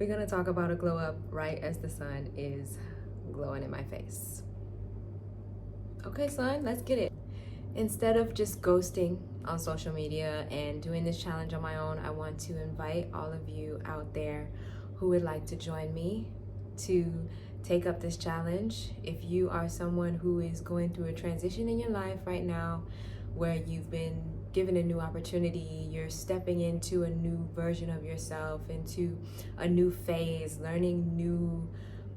We're gonna talk about a glow up right as the sun is glowing in my face. Okay, sun, let's get it. Instead of just ghosting on social media and doing this challenge on my own, I want to invite all of you out there who would like to join me to take up this challenge. If you are someone who is going through a transition in your life right now, where you've been given a new opportunity, you're stepping into a new version of yourself, into a new phase, learning new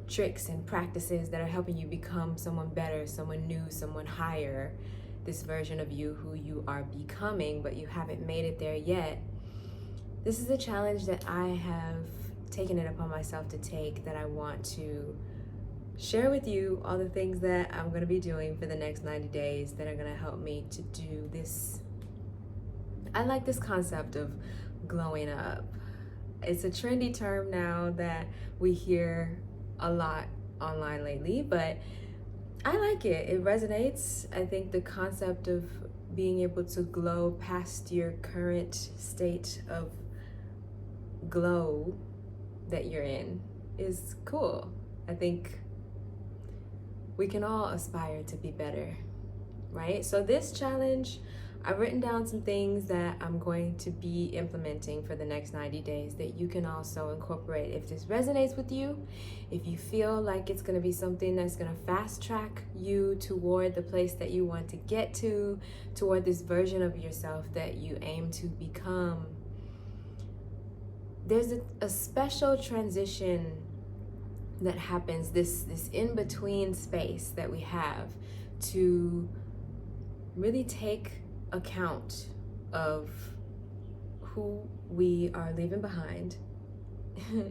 tricks and practices that are helping you become someone better, someone new, someone higher, this version of you who you are becoming, but you haven't made it there yet. This is a challenge that I have taken it upon myself to take, that I want to share with you all the things that I'm going to be doing for the next 90 days that are going to help me to do this. I like this concept of glowing up. It's a trendy term now that we hear a lot online lately, but I like it. It resonates. I think the concept of being able to glow past your current state of glow that you're in is cool. I think we can all aspire to be better, right? So this challenge, I've written down some things that I'm going to be implementing for the next 90 days that you can also incorporate. If this resonates with you, if you feel like it's going to be something that's going to fast track you toward the place that you want to get to, toward this version of yourself that you aim to become, there's a special transition that happens, this in-between space that we have to really take account of who we are leaving behind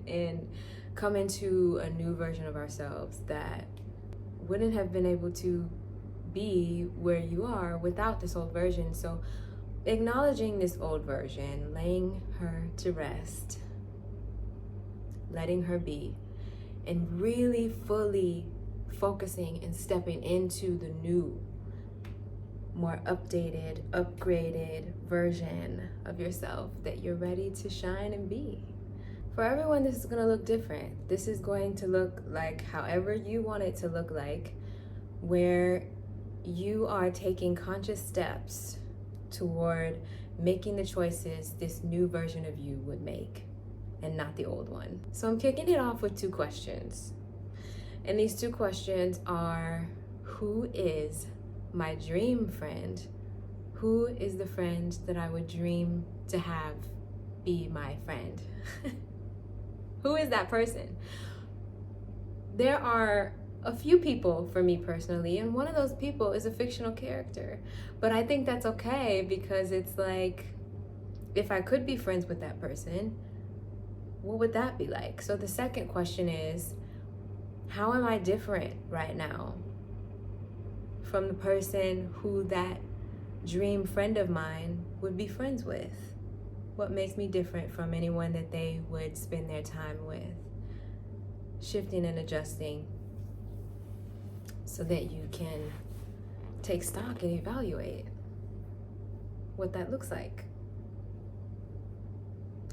and come into a new version of ourselves that wouldn't have been able to be where you are without this old version. So acknowledging this old version, laying her to rest, letting her be, and really fully focusing and stepping into the new, more updated, upgraded version of yourself that you're ready to shine and be. For everyone, this is gonna look different. This is going to look like however you want it to look like, where you are taking conscious steps toward making the choices this new version of you would make, and not the old one. So I'm kicking it off with two questions. And these two questions are, who is my dream friend? Who is the friend that I would dream to have be my friend? Who is that person? There are a few people for me personally, and one of those people is a fictional character. But I think that's okay, because it's like, if I could be friends with that person, what would that be like? So the second question is, how am I different right now from the person who that dream friend of mine would be friends with? What makes me different from anyone that they would spend their time with? Shifting and adjusting so that you can take stock and evaluate what that looks like.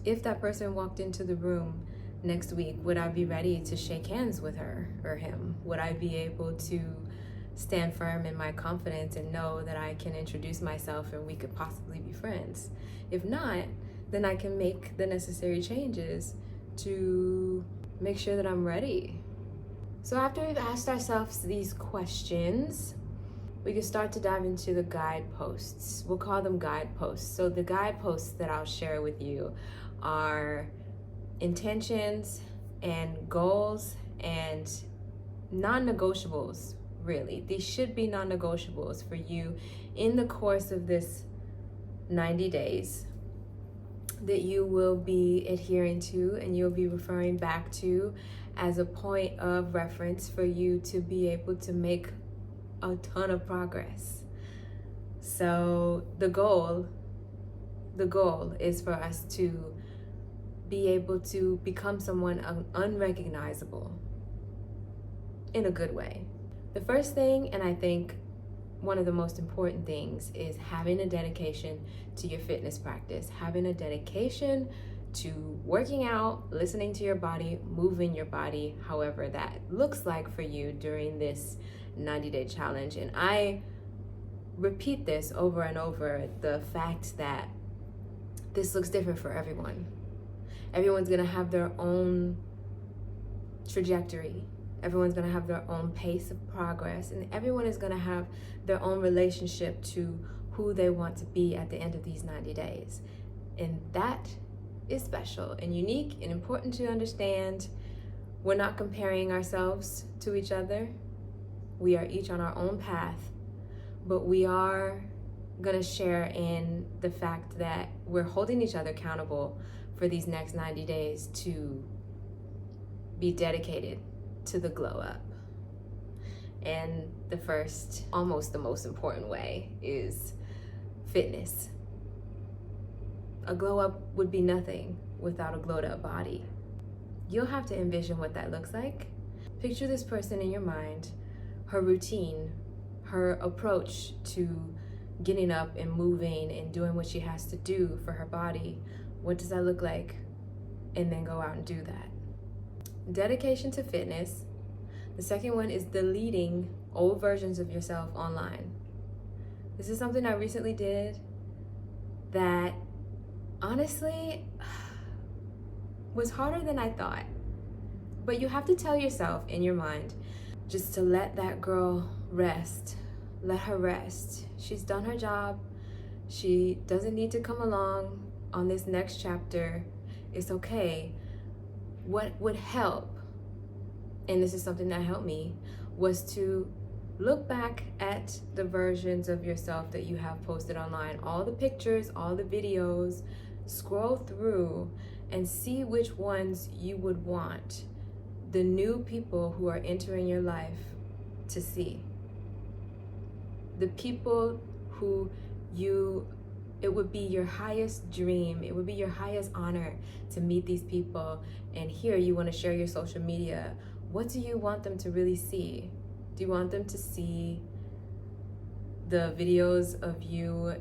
If that person walked into the room next week, would I be ready to shake hands with her or him? Would I be able to stand firm in my confidence and know that I can introduce myself and we could possibly be friends? If not, then I can make the necessary changes to make sure that I'm ready. So after we've asked ourselves these questions, we can start to dive into the guideposts. We'll call them guideposts. So the guideposts that I'll share with you are intentions and goals and non-negotiables, really. These should be non-negotiables for you in the course of this 90 days that you will be adhering to and you'll be referring back to as a point of reference for you to be able to make a ton of progress. So the goal is for us to be able to become someone unrecognizable in a good way. The first thing, and I think one of the most important things, is having a dedication to your fitness practice, having a dedication to working out, listening to your body, moving your body, however that looks like for you during this 90-day challenge. And I repeat this over and over, the fact that this looks different for everyone. Everyone's gonna have their own trajectory. Everyone's gonna have their own pace of progress, and everyone is gonna have their own relationship to who they want to be at the end of these 90 days. And that is special and unique and important to understand. We're not comparing ourselves to each other. We are each on our own path, but we are gonna share in the fact that we're holding each other accountable for these next 90 days to be dedicated to the glow up. And the first, almost the most important way, is fitness. A glow up would be nothing without a glowed up body. You'll have to envision what that looks like. Picture this person in your mind, her routine, her approach to getting up and moving and doing what she has to do for her body. What does that look like? And then go out and do that. Dedication to fitness. The second one is deleting old versions of yourself online. This is something I recently did that honestly was harder than I thought. But you have to tell yourself in your mind just to let that girl rest. Let her rest. She's done her job. She doesn't need to come along on this next chapter. It's okay. What would help, and this is something that helped me, was to look back at the versions of yourself that you have posted online, all the pictures, all the videos, scroll through and see which ones you would want the new people who are entering your life to see. The people who it would be your highest dream, it would be your highest honor to meet these people. And here you want to share your social media. What do you want them to really see? Do you want them to see the videos of you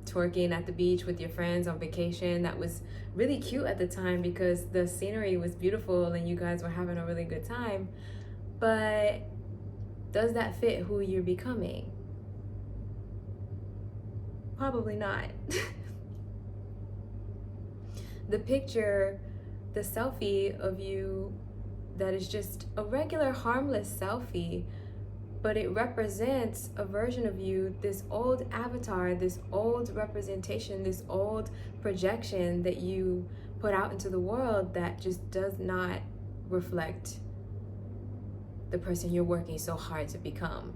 twerking at the beach with your friends on vacation? That was really cute at the time because the scenery was beautiful and you guys were having a really good time. But does that fit who you're becoming? Probably not. The picture, the selfie of you that is just a regular harmless selfie, but it represents a version of you, this old avatar, this old representation, this old projection that you put out into the world that just does not reflect the person you're working so hard to become.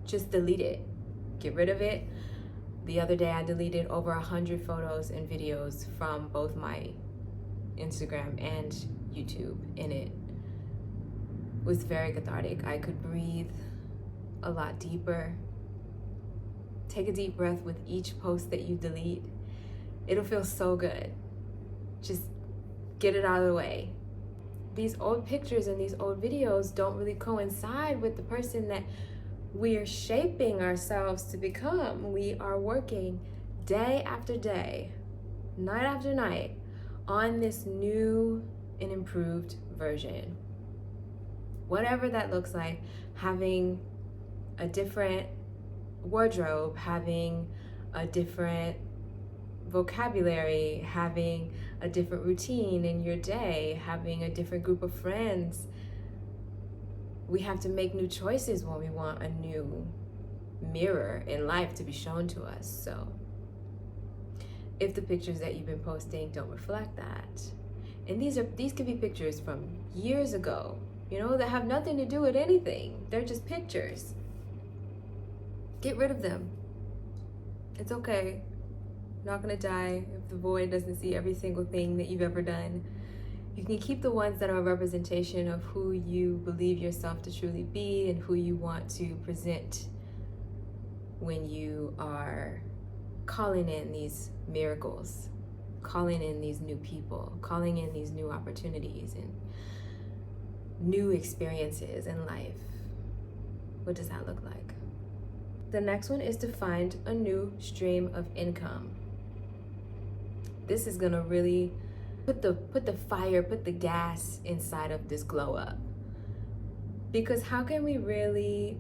Just delete it. Get rid of it. The other day I deleted over 100 photos and videos from both my Instagram and YouTube, and it was very cathartic. I could breathe a lot deeper. Take a deep breath with each post that you delete. It'll feel so good. Just get it out of the way. These old pictures and these old videos don't really coincide with the person that we are shaping ourselves to become. We are working day after day, night after night, on this new and improved version. Whatever that looks like, having a different wardrobe, having a different vocabulary, having a different routine in your day, having a different group of friends. We have to make new choices when we want a new mirror in life to be shown to us. So if the pictures that you've been posting don't reflect that, and these could be pictures from years ago, that have nothing to do with anything. They're just pictures. Get rid of them. It's okay. You're not gonna die if the void doesn't see every single thing that you've ever done. You can keep the ones that are a representation of who you believe yourself to truly be and who you want to present when you are calling in these miracles, calling in these new people, calling in these new opportunities and new experiences in life. What does that look like? The next one is to find a new stream of income. This is gonna really Put the fire, put the gas inside of this glow up. Because how can we really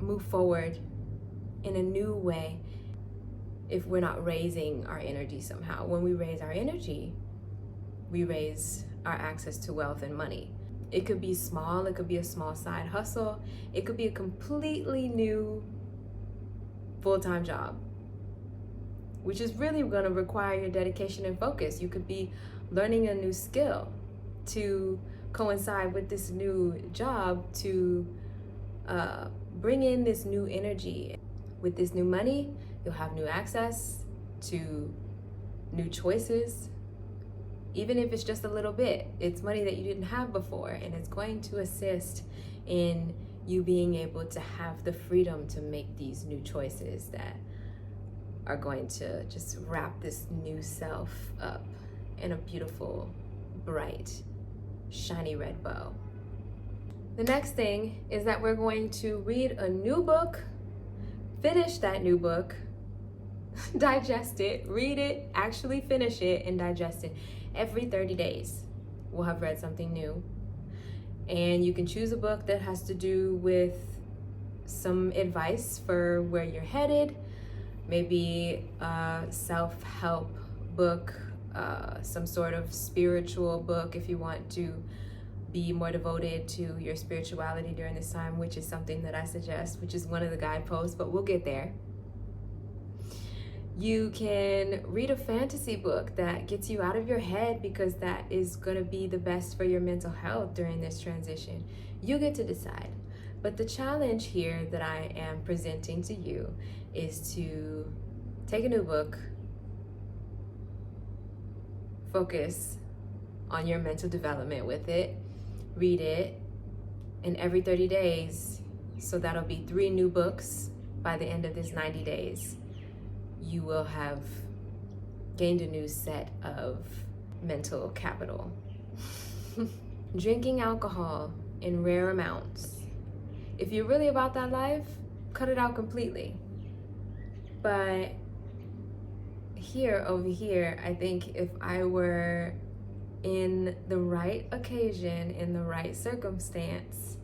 move forward in a new way if we're not raising our energy somehow? When we raise our energy, we raise our access to wealth and money. It could be small, it could be a small side hustle, it could be a completely new full-time job, which is really going to require your dedication and focus. You could be learning a new skill to coincide with this new job to bring in this new energy. With this new money, you'll have new access to new choices. Even if it's just a little bit, it's money that you didn't have before, and it's going to assist in you being able to have the freedom to make these new choices that are going to just wrap this new self up in a beautiful, bright, shiny red bow. The next thing is that we're going to read a new book, finish that new book, digest it, read it, actually finish it, and digest it. Every 30 days, we'll have read something new. And you can choose a book that has to do with some advice for where you're headed, maybe a self-help book, some sort of spiritual book if you want to be more devoted to your spirituality during this time, which is something that I suggest, which is one of the guideposts, but we'll get there. You can read a fantasy book that gets you out of your head, because that is going to be the best for your mental health during this transition. You get to decide. But the challenge here that I am presenting to you is to take a new book, focus on your mental development with it, read it, and every 30 days, so that'll be 3 new books by the end of this 90 days, you will have gained a new set of mental capital. Drinking alcohol in rare amounts. If you're really about that life, cut it out completely. But over here, I think if I were in the right occasion, in the right circumstance,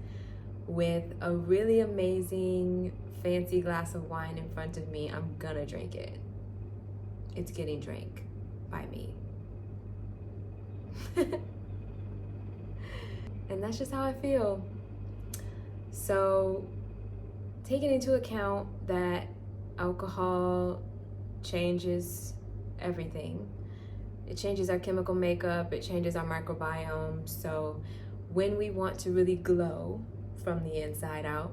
with a really amazing fancy glass of wine in front of me, I'm gonna drink it. It's getting drank by me. And that's just how I feel. So, taking into account that alcohol changes everything. It changes our chemical makeup, it changes our microbiome. So when we want to really glow from the inside out,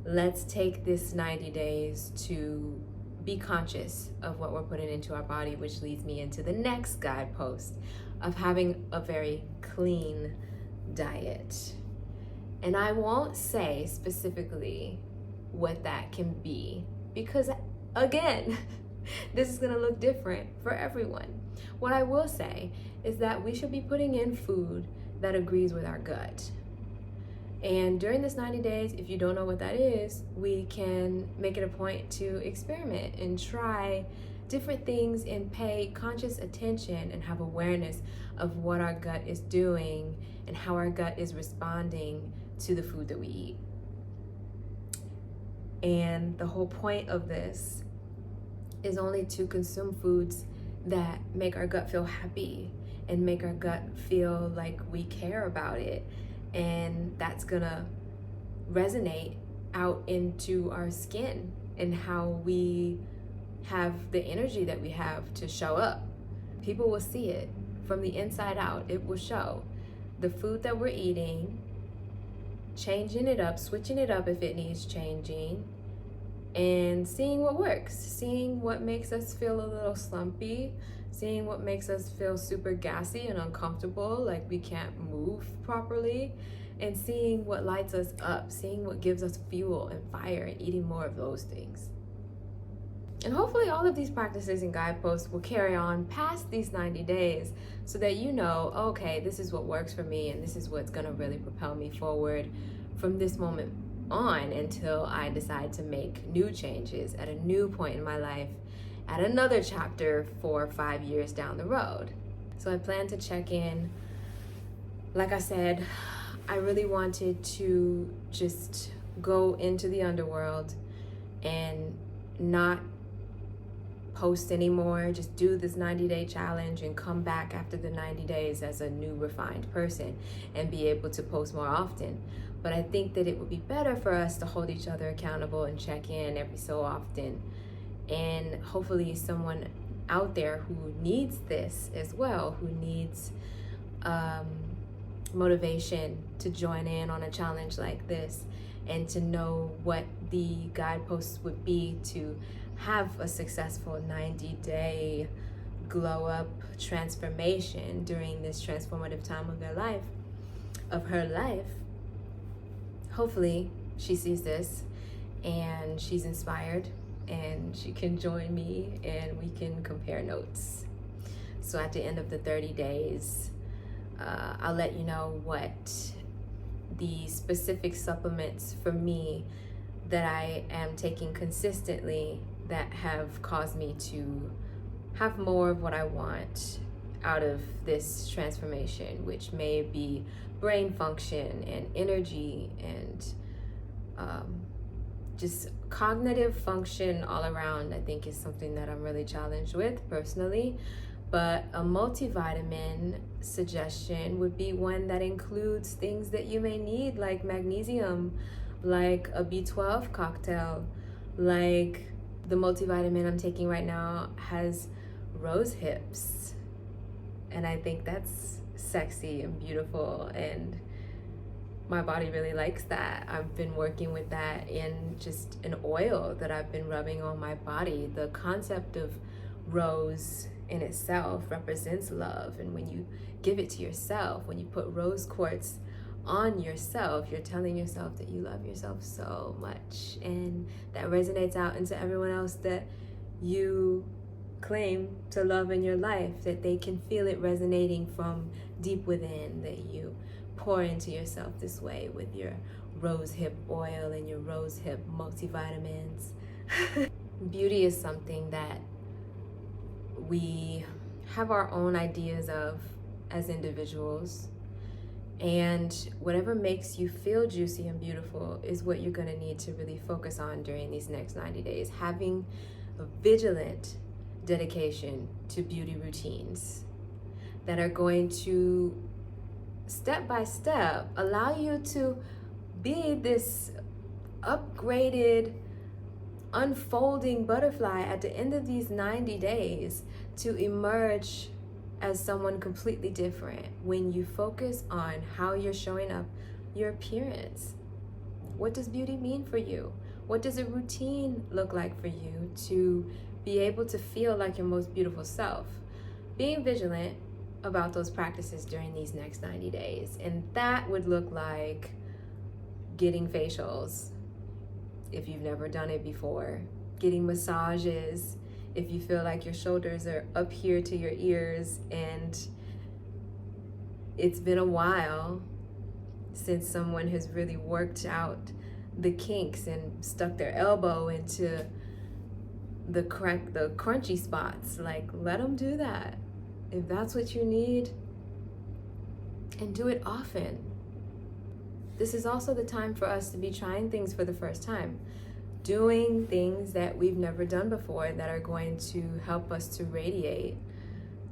let's take this 90 days to be conscious of what we're putting into our body, which leads me into the next guidepost of having a very clean diet. And I won't say specifically what that can be, because again, this is gonna look different for everyone. What I will say is that we should be putting in food that agrees with our gut. And during this 90 days, if you don't know what that is, we can make it a point to experiment and try different things and pay conscious attention and have awareness of what our gut is doing and how our gut is responding to the food that we eat. And the whole point of this is only to consume foods that make our gut feel happy and make our gut feel like we care about it. And that's gonna resonate out into our skin and how we have the energy that we have to show up. People will see it from the inside out. It will show the food that we're eating, changing it up, switching it up if it needs changing, and seeing what works, seeing what makes us feel a little slumpy, seeing what makes us feel super gassy and uncomfortable, like we can't move properly, and seeing what lights us up, seeing what gives us fuel and fire, and eating more of those things. And hopefully all of these practices and guideposts will carry on past these 90 days so that you know, okay, this is what works for me and this is what's gonna really propel me forward from this moment on until I decide to make new changes at a new point in my life at another chapter 4 or 5 years down the road. So I plan to check in. Like I said, I really wanted to just go into the underworld and not post anymore, just do this 90-day challenge and come back after the 90 days as a new refined person and be able to post more often. But I think that it would be better for us to hold each other accountable and check in every so often. And hopefully someone out there who needs this as well, who needs motivation to join in on a challenge like this and to know what the guideposts would be to have a successful 90-day glow up transformation during this transformative time of her life. Hopefully she sees this and she's inspired and she can join me and we can compare notes. So at the end of the 30 days, I'll let you know what the specific supplements for me that I am taking consistently that have caused me to have more of what I want out of this transformation, which may be brain function and energy and just cognitive function all around. I think is something that I'm really challenged with personally. But a multivitamin suggestion would be one that includes things that you may need, like magnesium, like a B12 cocktail, like the multivitamin I'm taking right now has rose hips. And I think that's sexy and beautiful, and my body really likes that. I've been working with that in just an oil that I've been rubbing on my body. The concept of rose in itself represents love, and when you give it to yourself, when you put rose quartz on yourself, you're telling yourself that you love yourself so much, and that resonates out into everyone else that you claim to love in your life, that they can feel it resonating from deep within, that you pour into yourself this way with your rose hip oil and your rose hip multivitamins. Beauty is something that we have our own ideas of as individuals, and whatever makes you feel juicy and beautiful is what you're going to need to really focus on during these next 90 days. Having a vigilant dedication to beauty routines that are going to step by step allow you to be this upgraded unfolding butterfly at the end of these 90 days, to emerge as someone completely different when you focus on how you're showing up, your appearance. What does beauty mean for you? What does a routine look like for you to be able to feel like your most beautiful self? Being vigilant about those practices during these next 90 days. And that would look like getting facials if you've never done it before, getting massages if you feel like your shoulders are up here to your ears and it's been a while since someone has really worked out the kinks and stuck their elbow into the crunchy spots. Like, let them do that if that's what you need, and do it often. This is also the time for us to be trying things for the first time, doing things that we've never done before that are going to help us to radiate,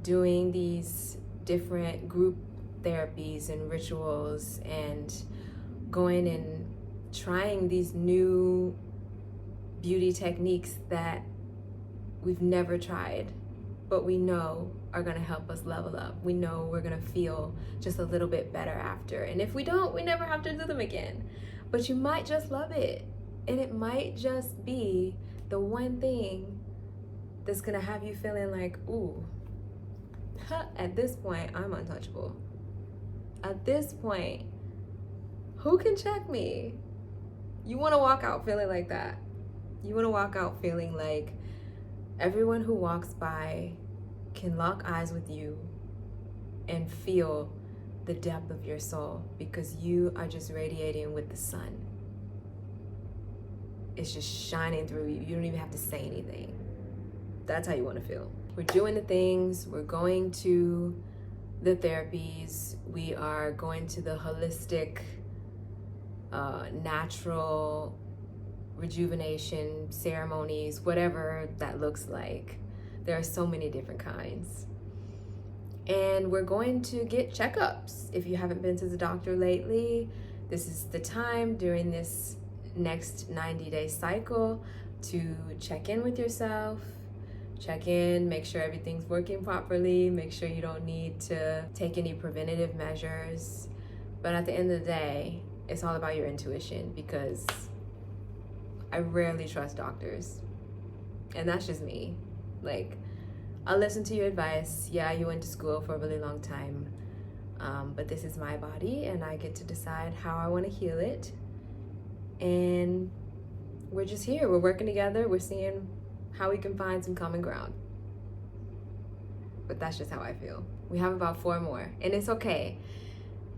doing these different group therapies and rituals, and going and trying these new beauty techniques that we've never tried, but we know are going to help us level up. We know we're going to feel just a little bit better after. And if we don't, we never have to do them again. But you might just love it. And it might just be the one thing that's going to have you feeling like, ooh, at this point, I'm untouchable. At this point, who can check me? You want to walk out feeling like that. You want to walk out feeling like everyone who walks by can lock eyes with you and feel the depth of your soul, because you are just radiating with the sun. It's just shining through you. You don't even have to say anything. That's how you want to feel. We're doing the things, we're going to the therapies, we are going to the holistic, natural rejuvenation ceremonies, whatever that looks like. There are so many different kinds. And we're going to get checkups. If you haven't been to the doctor lately, this is the time during this next 90-day cycle to check in with yourself. Check in, make sure everything's working properly, make sure you don't need to take any preventative measures. But at the end of the day, it's all about your intuition, because I rarely trust doctors. And that's just me. Like, I'll listen to your advice. Yeah, you went to school for a really long time. But this is my body and I get to decide how I want to heal it. And we're just here. We're working together. We're seeing how we can find some common ground. But that's just how I feel. We have about 4 more, and it's okay.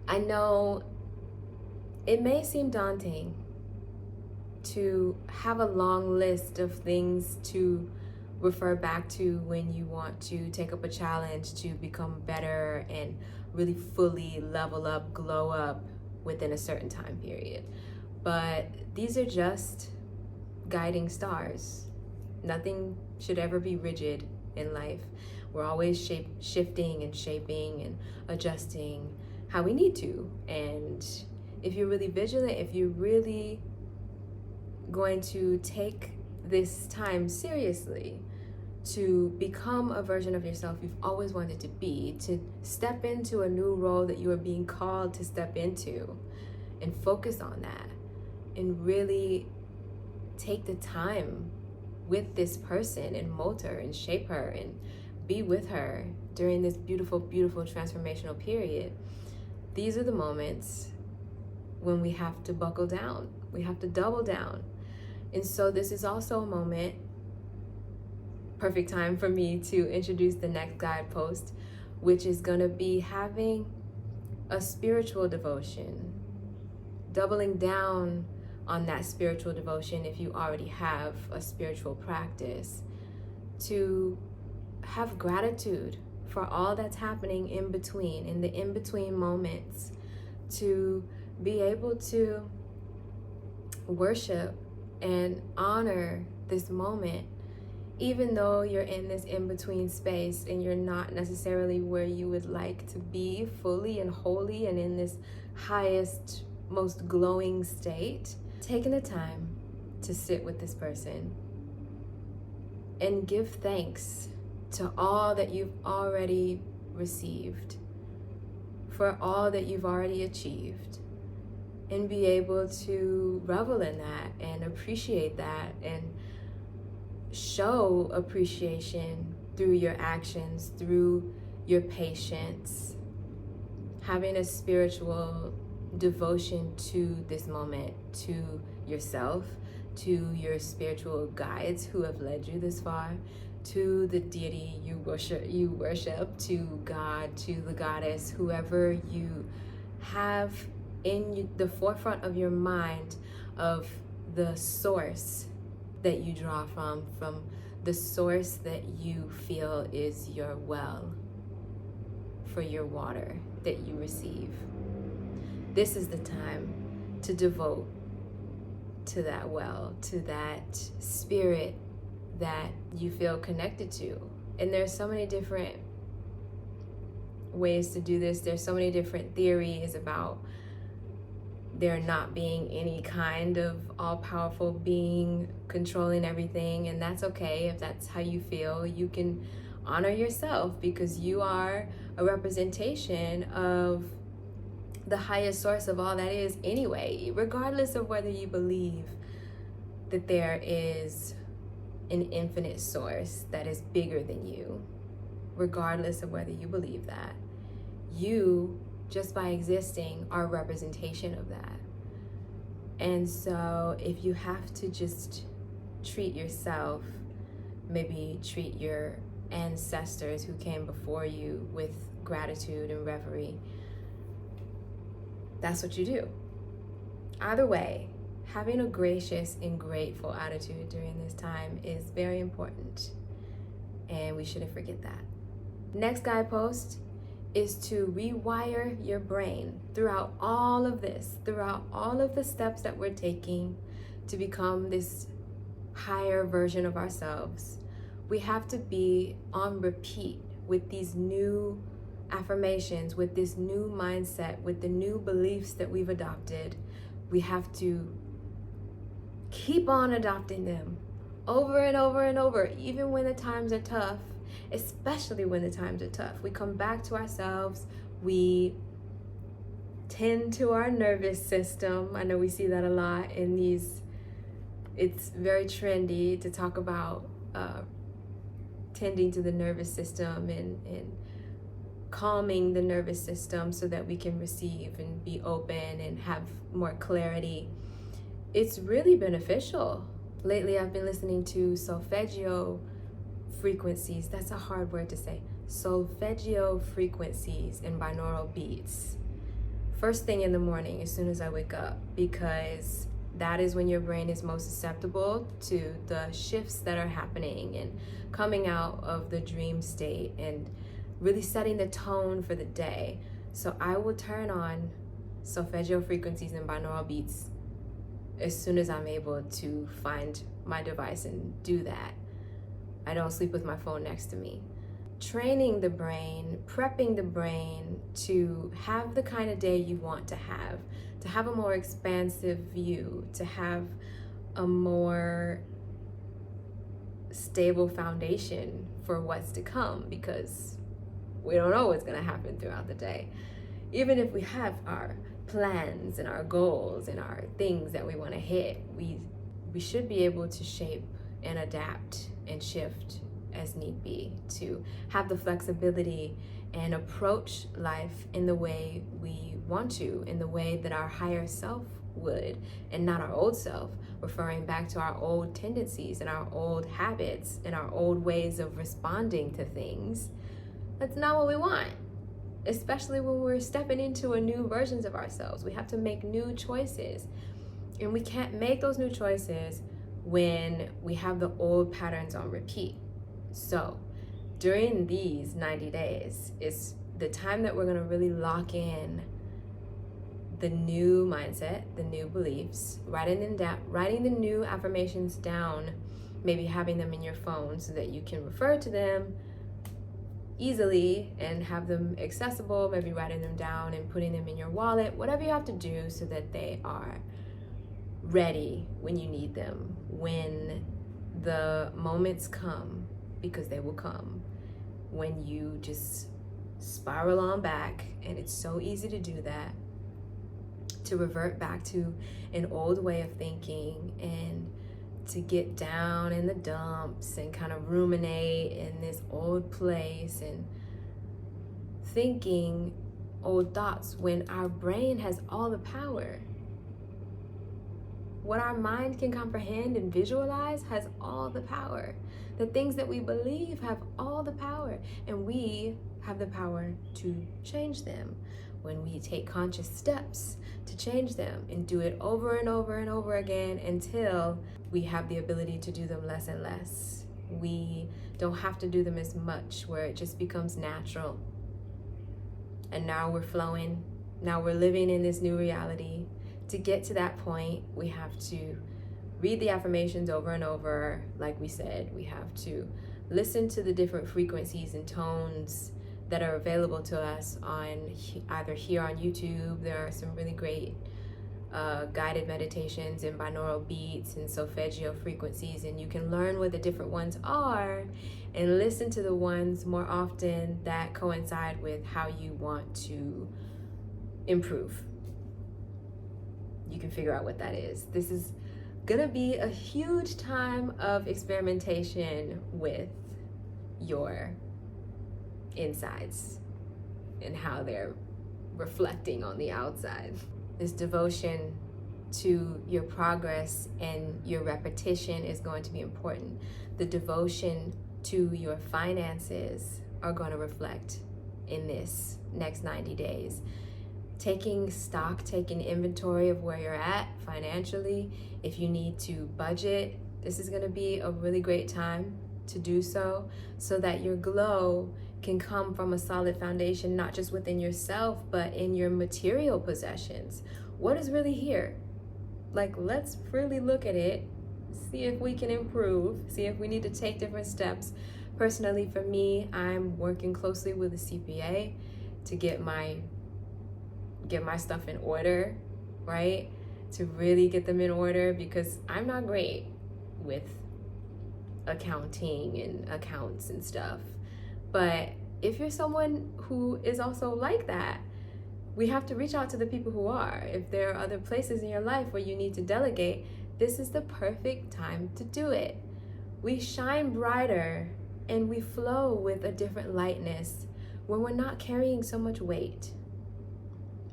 I know it may seem daunting to have a long list of things to refer back to when you want to take up a challenge to become better and really fully level up, glow up within a certain time period. But these are just guiding stars. Nothing should ever be rigid in life. We're always shifting and shaping and adjusting how we need to. And if you're really vigilant, if you're really going to take this time seriously to become a version of yourself you've always wanted to be, to step into a new role that you are being called to step into, and focus on that, and really take the time with this person and mold her and shape her and be with her during this beautiful, beautiful transformational period. These are the moments when we have to buckle down. We have to double down. And so this is also a moment, perfect time for me to introduce the next guidepost, which is going to be having a spiritual devotion, doubling down on that spiritual devotion if you already have a spiritual practice, to have gratitude for all that's happening in between, in the in-between moments, to be able to worship and honor this moment, even though you're in this in-between space and you're not necessarily where you would like to be fully and wholly and in this highest, most glowing state. Taking the time to sit with this person and give thanks to all that you've already received, for all that you've already achieved, and be able to revel in that and appreciate that and show appreciation through your actions, through your patience, having a spiritual devotion to this moment, to yourself, to your spiritual guides who have led you this far, to the deity you worship, to God, to the goddess, whoever you have in the forefront of your mind, of the source that you draw from the source that you feel is your well for your water that you receive. This is the time to devote to that well, to that spirit that you feel connected to. And there's so many different ways to do this. There's so many different theories about there not being any kind of all-powerful being controlling everything, and that's okay if that's how you feel. You can honor yourself because you are a representation of the highest source of all that is anyway, regardless of whether you believe that there is an infinite source that is bigger than you. Regardless of whether you believe that, you, just by existing, are a representation of that. And so if you have to just treat yourself, maybe treat your ancestors who came before you with gratitude and reverie, that's what you do. Either way, having a gracious and grateful attitude during this time is very important. and we shouldn't forget that. Next guidepost is to rewire your brain throughout all of this, throughout all of the steps that we're taking to become this higher version of ourselves. We have to be on repeat with these new affirmations, with this new mindset, with the new beliefs that we've adopted. We have to keep on adopting them over and over and over, even when the times are tough, especially when the times are tough. We come back to ourselves, we tend to our nervous system. I know we see that a lot in these, it's very trendy to talk about tending to the nervous system and calming the nervous system so that we can receive and be open and have more clarity. It's really beneficial. Lately, I've been listening to solfeggio frequencies. That's a hard word to say. Solfeggio frequencies and binaural beats. First thing in the morning, as soon as I wake up, because that is when your brain is most susceptible to the shifts that are happening and coming out of the dream state and really setting the tone for the day. So I will turn on solfeggio frequencies and binaural beats as soon as I'm able to find my device and do that. I don't sleep with my phone next to me. Training the brain, prepping the brain to have the kind of day you want to have a more expansive view, to have a more stable foundation for what's to come, because we don't know what's going to happen throughout the day. Even if we have our plans and our goals and our things that we want to hit, we should be able to shape and adapt and shift as need be, to have the flexibility and approach life in the way we want to, in the way that our higher self would, and not our old self, referring back to our old tendencies and our old habits and our old ways of responding to things. That's not what we want, especially when we're stepping into a new versions of ourselves. We have to make new choices, and we can't make those new choices when we have the old patterns on repeat. So during these 90 days is the time that we're going to really lock in the new mindset, the new beliefs, writing the new affirmations down, maybe having them in your phone so that you can refer to them easily and have them accessible, maybe writing them down and putting them in your wallet, whatever you have to do so that they are ready when you need them, when the moments come, because they will come, when you just spiral on back. And it's so easy to do that, to revert back to an old way of thinking and to get down in the dumps and kind of ruminate in this old place and thinking old thoughts when our brain has all the power. What our mind can comprehend and visualize has all the power. The things that we believe have all the power, and we have the power to change them when we take conscious steps to change them and do it over and over and over again until we have the ability to do them less and less. We don't have to do them as much, where it just becomes natural. And now we're flowing. Now we're living in this new reality. To get to that point, we have to read the affirmations over and over. Like we said, we have to listen to the different frequencies and tones that are available to us on either here on YouTube. There are some really great guided meditations and binaural beats and solfeggio frequencies, and you can learn what the different ones are and listen to the ones more often that coincide with how you want to improve. You can figure out what that is. This is gonna be a huge time of experimentation with your insides and how they're reflecting on the outside. This devotion to your progress and your repetition is going to be important. The devotion to your finances are going to reflect in this next 90 days. Taking stock, taking inventory of where you're at financially. If you need to budget, this is going to be a really great time to do so that your glow can come from a solid foundation, not just within yourself, but in your material possessions. What is really here? Like, let's really look at it, see if we can improve, see if we need to take different steps. Personally, for me, I'm working closely with a CPA to get my stuff in order, right? To really get them in order, because I'm not great with accounting and accounts and stuff. But if you're someone who is also like that, we have to reach out to the people who are. If there are other places in your life where you need to delegate, this is the perfect time to do it. We shine brighter and we flow with a different lightness when we're not carrying so much weight,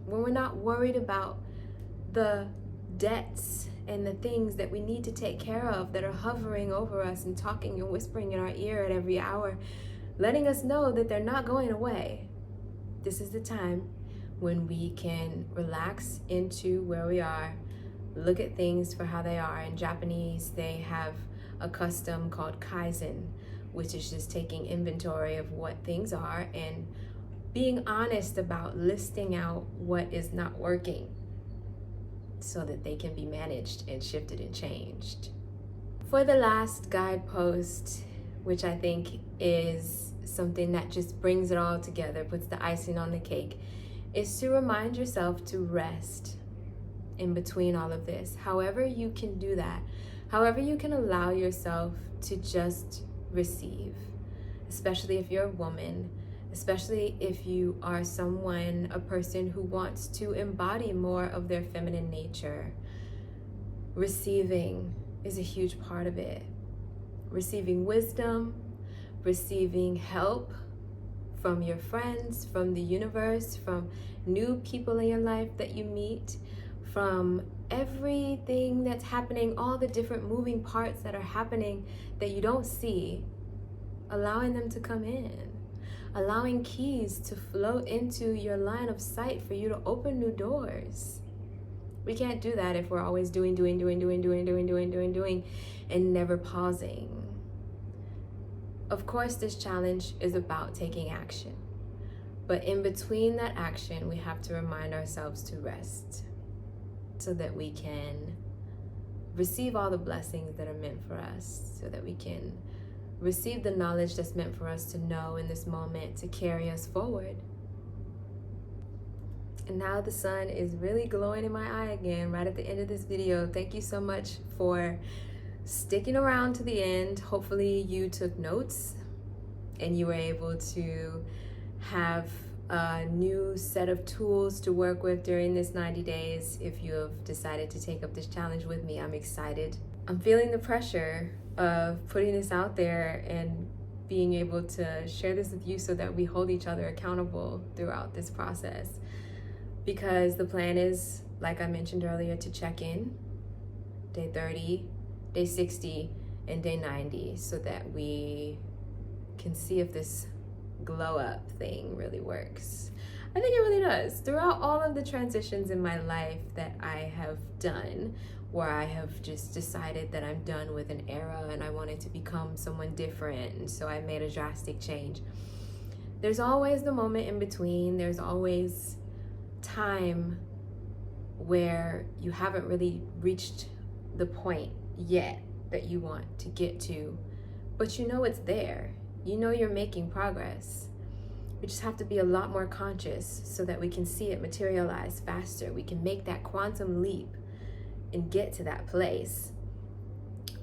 when we're not worried about the debts and the things that we need to take care of that are hovering over us and talking and whispering in our ear at every hour, letting us know that they're not going away. This is the time when we can relax into where we are, look at things for how they are. In Japanese, they have a custom called kaizen, which is just taking inventory of what things are and being honest about listing out what is not working so that they can be managed and shifted and changed. For the last guidepost, which I think is something that just brings it all together, puts the icing on the cake, is to remind yourself to rest in between all of this. However you can do that, however you can allow yourself to just receive, especially if you're a woman, especially if you are a person who wants to embody more of their feminine nature. Receiving is a huge part of it. Receiving wisdom, receiving help from your friends, from the universe, from new people in your life that you meet, from everything that's happening, all the different moving parts that are happening that you don't see, allowing them to come in, allowing keys to flow into your line of sight for you to open new doors. We can't do that if we're always doing, and never pausing. Of course, this challenge is about taking action. But in between that action, we have to remind ourselves to rest so that we can receive all the blessings that are meant for us, so that we can receive the knowledge that's meant for us to know in this moment to carry us forward. And now the sun is really glowing in my eye again right at the end of this video. Thank you so much for sticking around to the end. Hopefully you took notes and you were able to have a new set of tools to work with during this 90 days. If you have decided to take up this challenge with me, I'm excited. I'm feeling the pressure of putting this out there and being able to share this with you so that we hold each other accountable throughout this process. Because the plan is, like I mentioned earlier, to check in day 30, day 60, and day 90 so that we can see if this glow up thing really works. I think it really does. Throughout all of the transitions in my life that I have done, where I have just decided that I'm done with an era and I wanted to become someone different, and so I made a drastic change. There's always the moment in between. There's always time where you haven't really reached the point yet that you want to get to, but you know it's there. You know you're making progress. We just have to be a lot more conscious so that we can see it materialize faster. We can make that quantum leap and get to that place,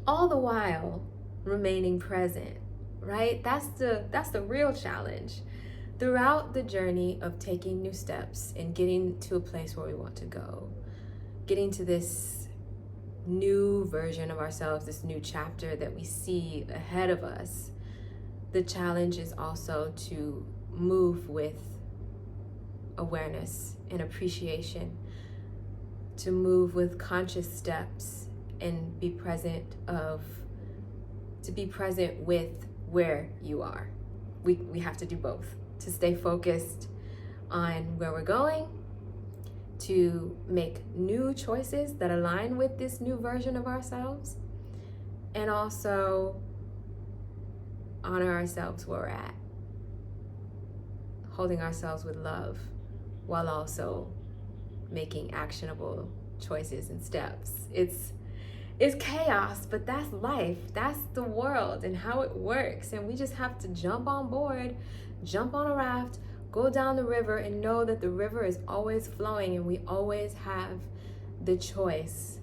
all the while remaining present, right? That's the real challenge. Throughout the journey of taking new steps and getting to a place where we want to go, getting to this new version of ourselves, this new chapter that we see ahead of us, the challenge is also to move with awareness and appreciation, to move with conscious steps and be present with where you are. We have to do both, to stay focused on where we're going, to make new choices that align with this new version of ourselves, and also honor ourselves where we're at, holding ourselves with love while also making actionable choices and steps. It's chaos, but that's life. That's the world and how it works. And we just have to jump on board, jump on a raft, go down the river, and know that the river is always flowing, and we always have the choice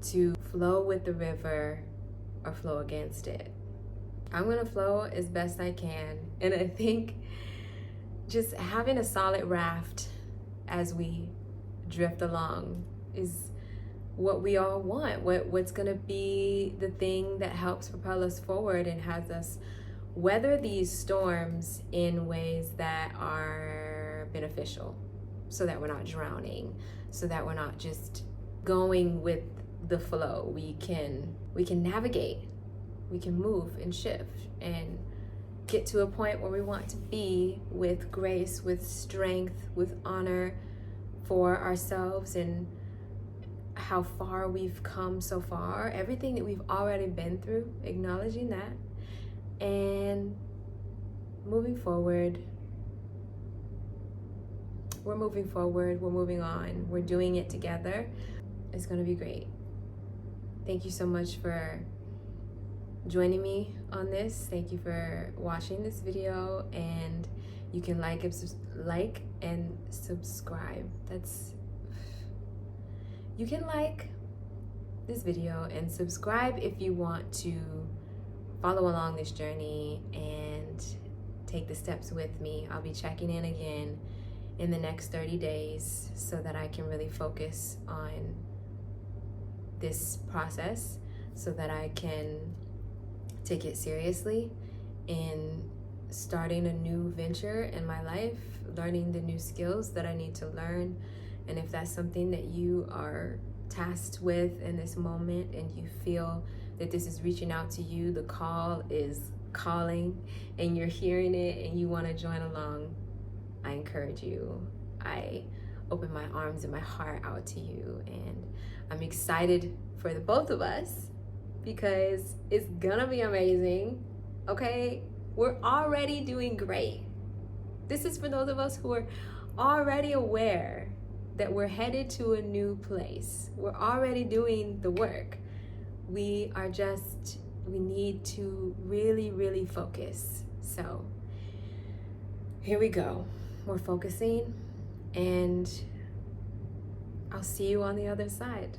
to flow with the river or flow against it. I'm gonna flow as best I can. And I think just having a solid raft as we drift along is what we all want, what's gonna be the thing that helps propel us forward and has us weather these storms in ways that are beneficial, so that we're not drowning, so that we're not just going with the flow. We can navigate, we can move and shift and get to a point where we want to be, with grace, with strength, with honor for ourselves and how far we've come so far, everything that we've already been through, acknowledging that and moving forward. We're moving forward, we're moving on, we're doing it together. It's gonna be great. Thank you so much for joining me on this. Thank you for watching this video, and you can like and subscribe. You can like this video and subscribe if you want to follow along this journey and take the steps with me. I'll be checking in again in the next 30 days so that I can really focus on this process, so that I can take it seriously in starting a new venture in my life, learning the new skills that I need to learn. And if that's something that you are tasked with in this moment and you feel that this is reaching out to you, the call is calling, and you're hearing it and you want to join along, I encourage you. I open my arms and my heart out to you, and I'm excited for the both of us because it's gonna be amazing. Okay, we're already doing great. This is for those of us who are already aware that we're headed to a new place. We're already doing the work. We need to really, really focus. So here we go. We're focusing, and I'll see you on the other side.